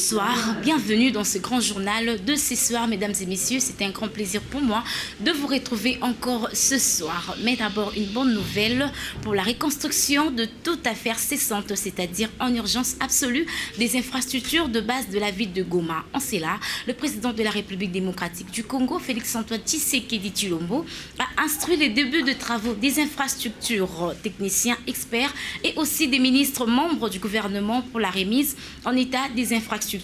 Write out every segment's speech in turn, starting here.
Bonsoir, bienvenue dans ce grand journal de ce soir, mesdames et messieurs. C'est un grand plaisir pour moi de vous retrouver encore ce soir. Mais d'abord, une bonne nouvelle pour la reconstruction de toute affaire cessante, c'est-à-dire en urgence absolue des infrastructures de base de la ville de Goma. En cela, le président de la République démocratique du Congo, Félix-Antoine Tshisekedi Tshilombo, a instruit les débuts de travaux des infrastructures, techniciens, experts et aussi des ministres membres du gouvernement pour la remise en état des infrastructures.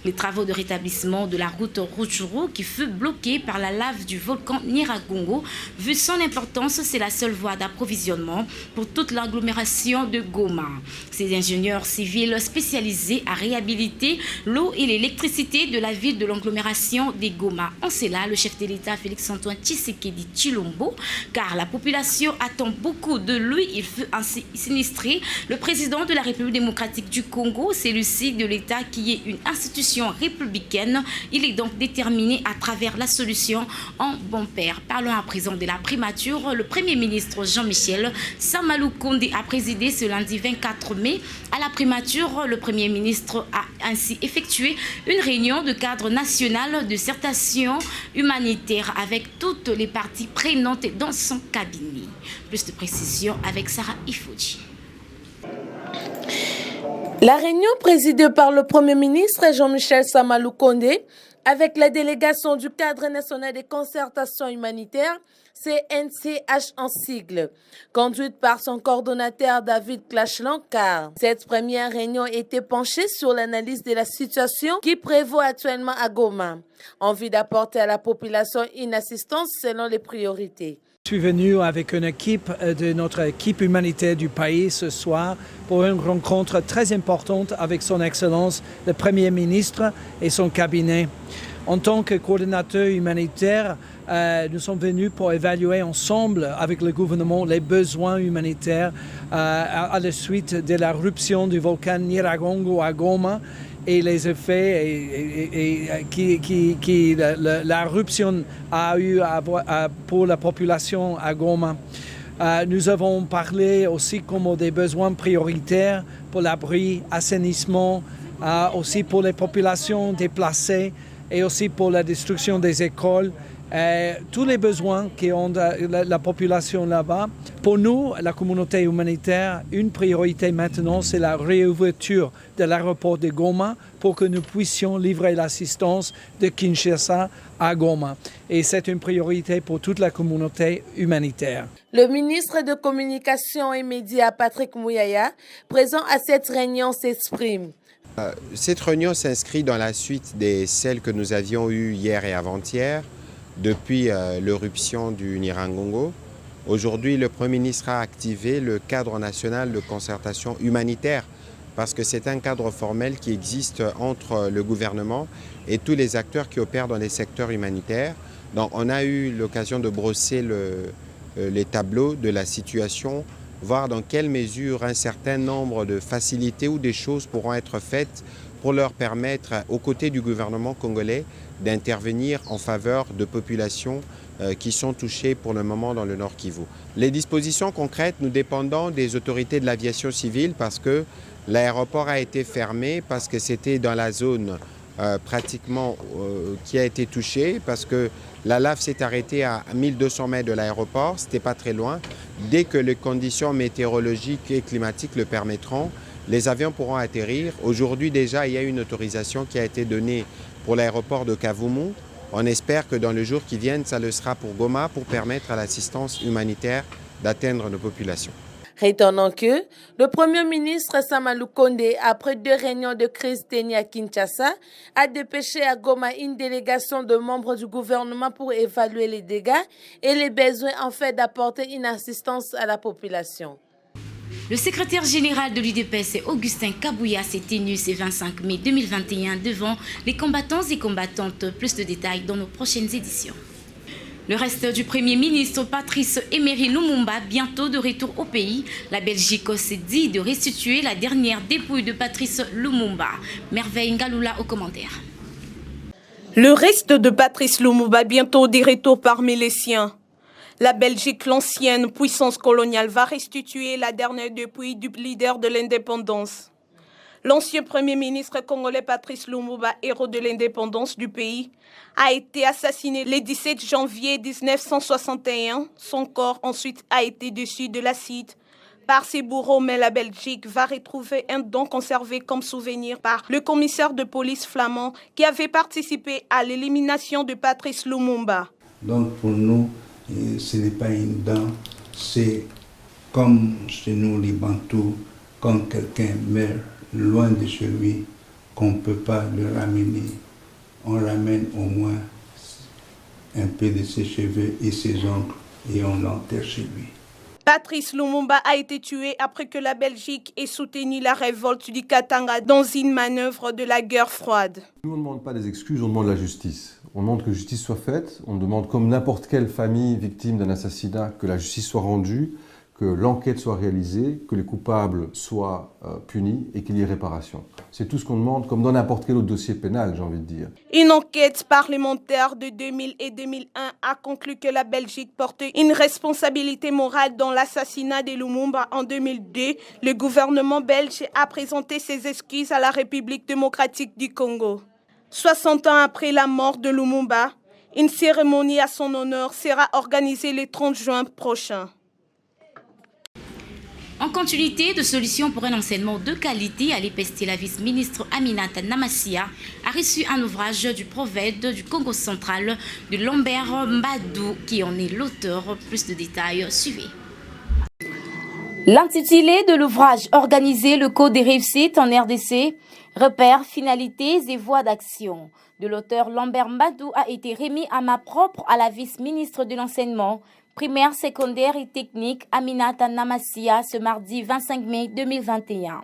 Les travaux de rétablissement de la route Rutshuru qui fut bloquée par la lave du volcan Nyiragongo, vu son importance, c'est la seule voie d'approvisionnement pour toute l'agglomération de Goma. Ces ingénieurs civils spécialisés à réhabiliter l'eau et l'électricité de la ville de l'agglomération des Goma. En cela, le chef de l'État Félix-Antoine Tshisekedi Tshilombo, car la population attend beaucoup de lui, il fut ainsi sinistré. Le président de la République démocratique du Congo, celui-ci de l'État qui est une institution républicaine. Il est donc déterminé à travers la solution en bon père. Parlons à présent de la primature. Le Premier ministre Jean-Michel Sama Lukonde a présidé ce lundi 24 mai. À la primature, le Premier ministre a ainsi effectué une réunion de cadre national de certification humanitaire avec toutes les parties prenantes dans son cabinet. Plus de précisions avec Sarah Ifouji. La réunion présidée par le Premier ministre Jean-Michel Sama Lukonde avec la délégation du cadre national des concertations humanitaires, CNCH en sigle, conduite par son coordonnateur David Clash-Lankar. Cette première réunion était penchée sur l'analyse de la situation qui prévaut actuellement à Goma, en vue d'apporter à la population une assistance selon les priorités. Je suis venu avec une équipe de notre équipe humanitaire du pays ce soir pour une rencontre très importante avec son Excellence, le Premier ministre et son cabinet. En tant que coordinateur humanitaire, nous sommes venus pour évaluer ensemble avec le gouvernement les besoins humanitaires à la suite de l'éruption du volcan Nyiragongo à Goma et les effets qui l'éruption a eu pour la population à Goma. Nous avons parlé aussi comme des besoins prioritaires pour l'abri, assainissement, aussi pour les populations déplacées et aussi pour la destruction des écoles. Tous les besoins qu'ont la population là-bas. Pour nous, la communauté humanitaire, une priorité maintenant, c'est la réouverture de l'aéroport de Goma pour que nous puissions livrer l'assistance de Kinshasa à Goma. Et c'est une priorité pour toute la communauté humanitaire. Le ministre de Communication et Médias, Patrick Mouyaya, présent à cette réunion, s'exprime. Cette réunion s'inscrit dans la suite de celles que nous avions eues hier et avant-hier, depuis l'éruption du Nyiragongo. Aujourd'hui, le Premier ministre a activé le cadre national de concertation humanitaire parce que c'est un cadre formel qui existe entre le gouvernement et tous les acteurs qui opèrent dans les secteurs humanitaires. Donc, on a eu l'occasion de brosser les tableaux de la situation, voir dans quelle mesure un certain nombre de facilités ou des choses pourront être faites pour leur permettre, aux côtés du gouvernement congolais, d'intervenir en faveur de populations qui sont touchées pour le moment dans le Nord Kivu. Les dispositions concrètes, nous dépendons des autorités de l'aviation civile parce que l'aéroport a été fermé, parce que c'était dans la zone pratiquement qui a été touchée, parce que la lave s'est arrêtée à 1200 mètres de l'aéroport, c'était pas très loin. Dès que les conditions météorologiques et climatiques le permettront, les avions pourront atterrir. Aujourd'hui déjà, il y a une autorisation qui a été donnée pour l'aéroport de Kavumu. On espère que dans les jours qui viennent, ça le sera pour Goma pour permettre à l'assistance humanitaire d'atteindre nos populations. Retenons que le Premier ministre Sama Lukonde, après 2 réunions de crise tenues à Kinshasa, a dépêché à Goma une délégation de membres du gouvernement pour évaluer les dégâts et les besoins en fait d'apporter une assistance à la population. Le secrétaire général de l'UDPS, Augustin Kabouya, s'est tenu ce 25 mai 2021 devant les combattants et combattantes. Plus de détails dans nos prochaines éditions. Le reste du Premier ministre Patrice Emery Lumumba, bientôt de retour au pays. La Belgique s'est dit de restituer la dernière dépouille de Patrice Lumumba. Merveille Ngaloula au commentaire. Le reste de Patrice Lumumba, bientôt de retour parmi les siens. La Belgique, l'ancienne puissance coloniale, va restituer la dernière dépouille du leader de l'indépendance. L'ancien Premier ministre congolais Patrice Lumumba, héros de l'indépendance du pays, a été assassiné le 17 janvier 1961. Son corps ensuite a été dessus de l'acide par ses bourreaux, mais la Belgique va retrouver un don conservé comme souvenir par le commissaire de police flamand qui avait participé à l'élimination de Patrice Lumumba. Donc pour nous, ce n'est pas une dent, c'est comme chez nous les Bantous, quand quelqu'un meurt loin de chez lui, qu'on ne peut pas le ramener. On ramène au moins un peu de ses cheveux et ses ongles et on l'enterre chez lui. Patrice Lumumba a été tué après que la Belgique ait soutenu la révolte du Katanga dans une manœuvre de la guerre froide. Nous, on ne demande pas des excuses, on demande la justice. On demande que justice soit faite, on demande comme n'importe quelle famille victime d'un assassinat que la justice soit rendue, que l'enquête soit réalisée, que les coupables soient punis et qu'il y ait réparation. C'est tout ce qu'on demande, comme dans n'importe quel autre dossier pénal, j'ai envie de dire. Une enquête parlementaire de 2000 et 2001 a conclu que la Belgique portait une responsabilité morale dans l'assassinat de Lumumba en 2002. Le gouvernement belge a présenté ses excuses à la République démocratique du Congo. 60 ans après la mort de Lumumba, une cérémonie à son honneur sera organisée le 30 juin prochain. En continuité de solutions pour un enseignement de qualité à l'EPST, la vice-ministre Aminata Namassia a reçu un ouvrage du prophète du Congo central de Lambert Mbadou qui en est l'auteur. Plus de détails, suivez. L'intitulé de l'ouvrage Organiser le code des réussites en RDC, repères, finalités et voies d'action de l'auteur Lambert Mbadou a été remis à main propre à la vice-ministre de l'enseignement primaire, secondaire et technique Aminata Namassia ce mardi 25 mai 2021.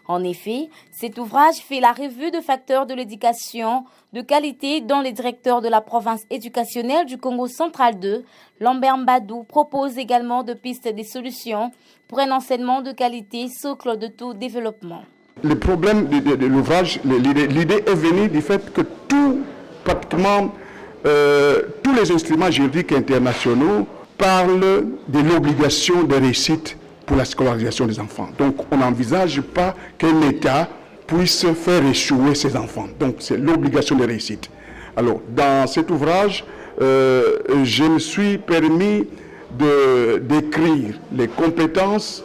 En effet, cet ouvrage fait la revue de facteurs de l'éducation de qualité dont le directeur de la province éducationnelle du Congo central 2, Lambert Mbadou, propose également de pistes de solutions pour un enseignement de qualité socle de tout développement. Le problème de l'ouvrage, l'idée est venue du fait que pratiquement tous les instruments juridiques internationaux parlent de l'obligation de réussite pour la scolarisation des enfants. Donc on n'envisage pas qu'un État puisse faire échouer ses enfants. Donc c'est l'obligation de réussite. Alors dans cet ouvrage, je me suis permis de décrire les compétences,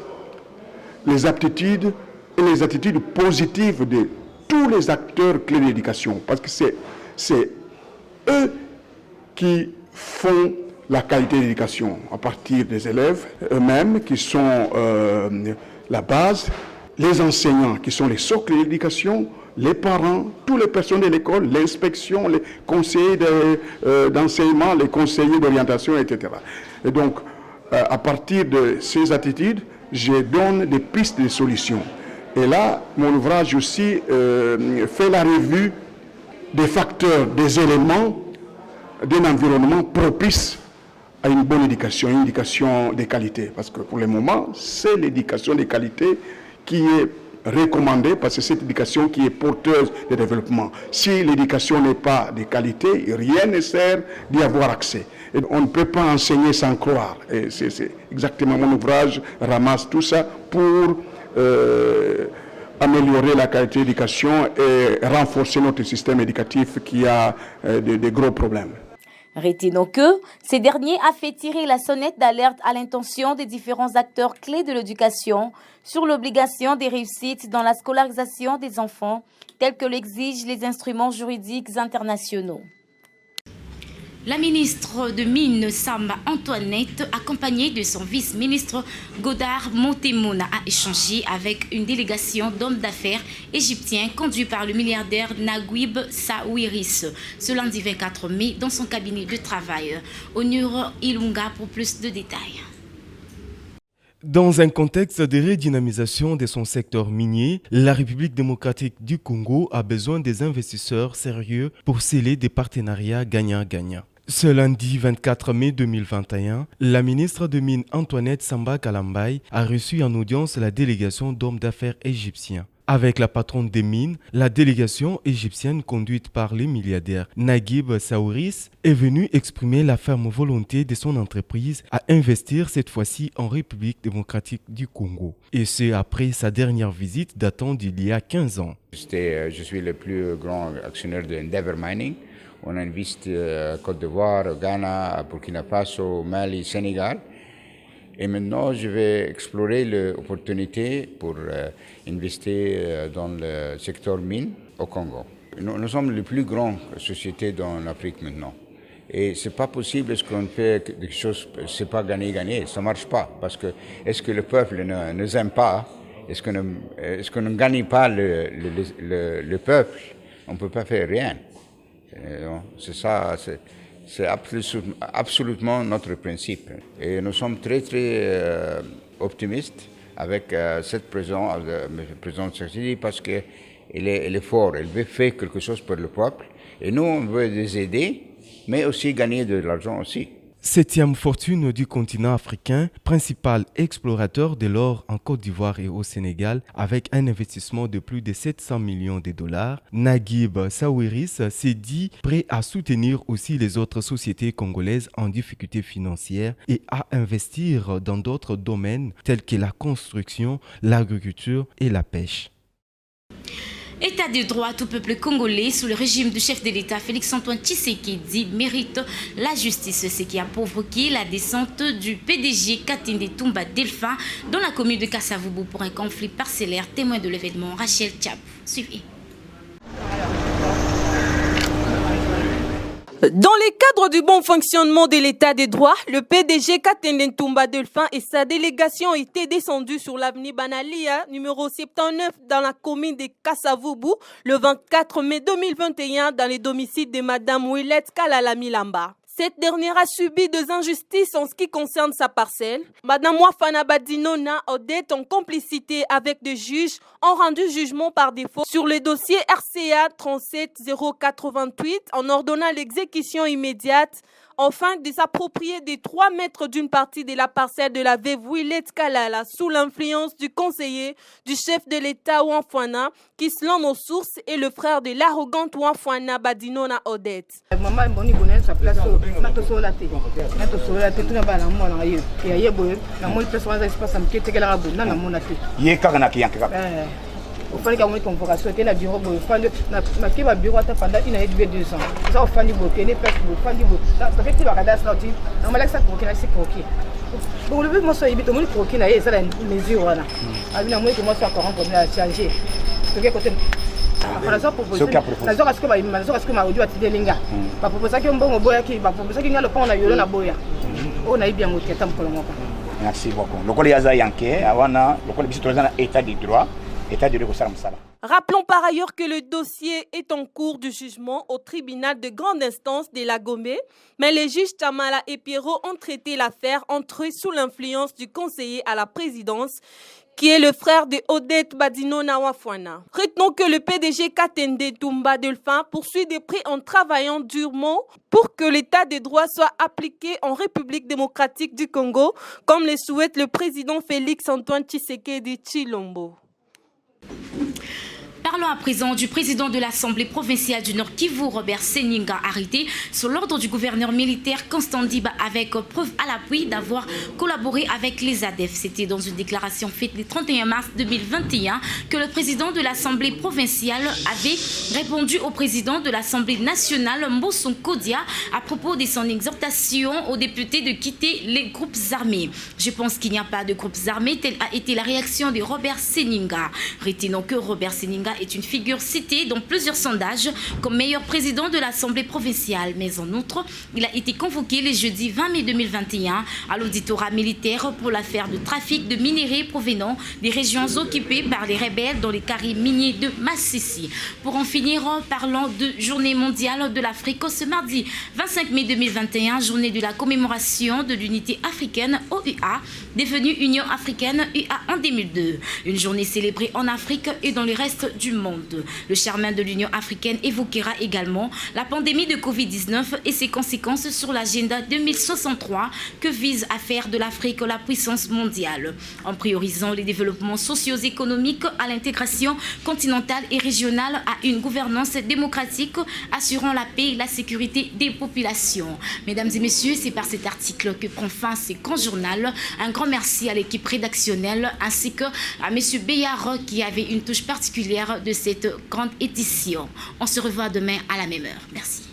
les aptitudes et les attitudes positives de tous les acteurs clés de l'éducation. Parce que c'est eux qui font la qualité de l'éducation, à partir des élèves eux-mêmes qui sont la base, les enseignants qui sont les socles de l'éducation, les parents, toutes les personnes de l'école, l'inspection, les conseillers d'enseignement, les conseillers d'orientation, etc. Et donc, à partir de ces attitudes, je donne des pistes de solutions. Et là, mon ouvrage aussi fait la revue des facteurs, des éléments d'un environnement propice à une bonne éducation, une éducation de qualité. Parce que pour le moment, c'est l'éducation de qualité qui est recommandée, parce que c'est cette éducation qui est porteuse de développement. Si l'éducation n'est pas de qualité, rien ne sert d'y avoir accès. Et on ne peut pas enseigner sans croire. Et c'est exactement mon ouvrage, ramasse tout ça pour améliorer la qualité de l'éducation et renforcer notre système éducatif qui a de gros problèmes. Retenons que ces derniers a fait tirer la sonnette d'alerte à l'intention des différents acteurs clés de l'éducation sur l'obligation des réussites dans la scolarisation des enfants, tels que l'exigent les instruments juridiques internationaux. La ministre de Mines, Samba Antoinette, accompagnée de son vice-ministre Godard Montemouna, a échangé avec une délégation d'hommes d'affaires égyptiens conduits par le milliardaire Naguib Sawiris ce lundi 24 mai dans son cabinet de travail. Onur Ilunga pour plus de détails. Dans un contexte de redynamisation de son secteur minier, la République démocratique du Congo a besoin des investisseurs sérieux pour sceller des partenariats gagnant-gagnant. Ce lundi 24 mai 2021, la ministre de Mines Antoinette Samba Kalambaye a reçu en audience la délégation d'hommes d'affaires égyptiens. Avec la patronne des mines, la délégation égyptienne conduite par le milliardaire Naguib Sawiris est venue exprimer la ferme volonté de son entreprise à investir cette fois-ci en République démocratique du Congo. Et c'est après sa dernière visite datant d'il y a 15 ans. Je suis le plus grand actionnaire de Endeavour Mining. On investi à Côte d'Ivoire, au Ghana, à Burkina Faso, au Mali, Sénégal. Et maintenant, je vais explorer l'opportunité pour investir dans le secteur mine au Congo. Nous sommes les plus grandes sociétés dans l'Afrique maintenant. Et ce n'est pas possible, est-ce qu'on fait quelque chose, ce n'est pas gagner-gagner, ça ne marche pas. Parce que est-ce que le peuple ne nous aime pas? Est-ce qu'on ne gagne pas le peuple? On ne peut pas faire rien. C'est ça, c'est absolument notre principe. Et nous sommes très optimistes avec cette présidente, le président Tshisekedi, parce qu'elle est fort, elle veut faire quelque chose pour le peuple. Et nous, on veut les aider, mais aussi gagner de l'argent aussi. 7e fortune du continent africain, principal explorateur de l'or en Côte d'Ivoire et au Sénégal, avec un investissement de plus de 700 millions de dollars, Naguib Sawiris s'est dit prêt à soutenir aussi les autres sociétés congolaises en difficulté financière et à investir dans d'autres domaines tels que la construction, l'agriculture et la pêche. État de droit, tout peuple congolais sous le régime du chef de l'État Félix-Antoine Tshisekedi mérite la justice, ce qui a provoqué la descente du PDG Katende Toumba Delphin dans la commune de Kassavubu pour un conflit parcellaire. Témoin de l'événement, Rachel Tchap. Suivez. Dans le cadre du bon fonctionnement de l'état des droits, le PDG Katende Toumba Delphin et sa délégation étaient descendus sur l'avenue Banalia, numéro 79, dans la commune de Kassavubu, le 24 mai 2021, dans les domiciles de Madame Willette Kalala Milamba. Cette dernière a subi des injustices en ce qui concerne sa parcelle. Madame Wafana Badinona Odette, en complicité avec des juges, ont rendu jugement par défaut sur le dossier RCA 37088 en ordonnant l'exécution immédiate afin de s'approprier des 3 mètres d'une partie de la parcelle de la veuve Willette Kalala sous l'influence du conseiller du chef de l'État Wafana, qui selon nos sources est le frère de l'arrogante Wafana Badinona Odette. Il fallait qu'il y ait une convocation, il y a un bureau, il fallait qu'il y ait un bureau pendant 1 an et 2 ans. Ça, il fallait qu'il y ait un bureau, il fallait qu'il y ait un cadastre, il fallait qu'il y ait un croquis. Donc, le but, moi, c'est qu'il y ait un croquis, il y a une mesure. Il y a un moi, c'est encore pour changer. La zone est-ce que ma audio a été linga. Ma proposition est bon boya qui, ma proposition est le pont na yolo na boya. On a bien moté tam kolongo. Merci beaucoup. Le collège a yanké, awana, le collège citoyen état de droit. Rappelons par ailleurs que le dossier est en cours de jugement au tribunal de grande instance de la Gombe, mais les juges Tamala et Pierrot ont traité l'affaire entre eux sous l'influence du conseiller à la présidence, qui est le frère de Odette Badinona Wafana. Retenons que le PDG Katende Toumba Delphin poursuit des prix en travaillant durement pour que l'état des droits soit appliqué en République démocratique du Congo, comme le souhaite le président Félix-Antoine Tshisekedi Tshilombo. Parlons à présent du président de l'Assemblée provinciale du Nord Kivu, Robert Seninga, arrêté sur l'ordre du gouverneur militaire Constant Diba avec preuve à l'appui d'avoir collaboré avec les ADF. C'était dans une déclaration faite le 31 mars 2021 que le président de l'Assemblée provinciale avait répondu au président de l'Assemblée nationale, Mboson Kodia, à propos de son exhortation aux députés de quitter les groupes armés. Je pense qu'il n'y a pas de groupes armés, telle a été la réaction de Robert Seninga. Retenons que Robert Seninga est une figure citée dans plusieurs sondages comme meilleur président de l'Assemblée provinciale. Mais en outre, il a été convoqué le jeudi 20 mai 2021 à l'auditorat militaire pour l'affaire de trafic de minerais provenant des régions occupées par les rebelles dans les carrés miniers de Massissi. Pour en finir, parlons de Journée mondiale de l'Afrique ce mardi 25 mai 2021, journée de la commémoration de l'unité africaine OUA, devenue Union africaine UA en 2002. Une journée célébrée en Afrique et dans le reste du du monde. Le chairman de l'Union africaine évoquera également la pandémie de Covid-19 et ses conséquences sur l'agenda 2063 que vise à faire de l'Afrique la puissance mondiale, en priorisant les développements socio-économiques à l'intégration continentale et régionale à une gouvernance démocratique assurant la paix et la sécurité des populations. Mesdames et messieurs, c'est par cet article que prend fin ce grand journal. Un grand merci à l'équipe rédactionnelle ainsi qu'à M. Béard qui avait une touche particulière de cette grande édition. On se revoit demain à la même heure. Merci.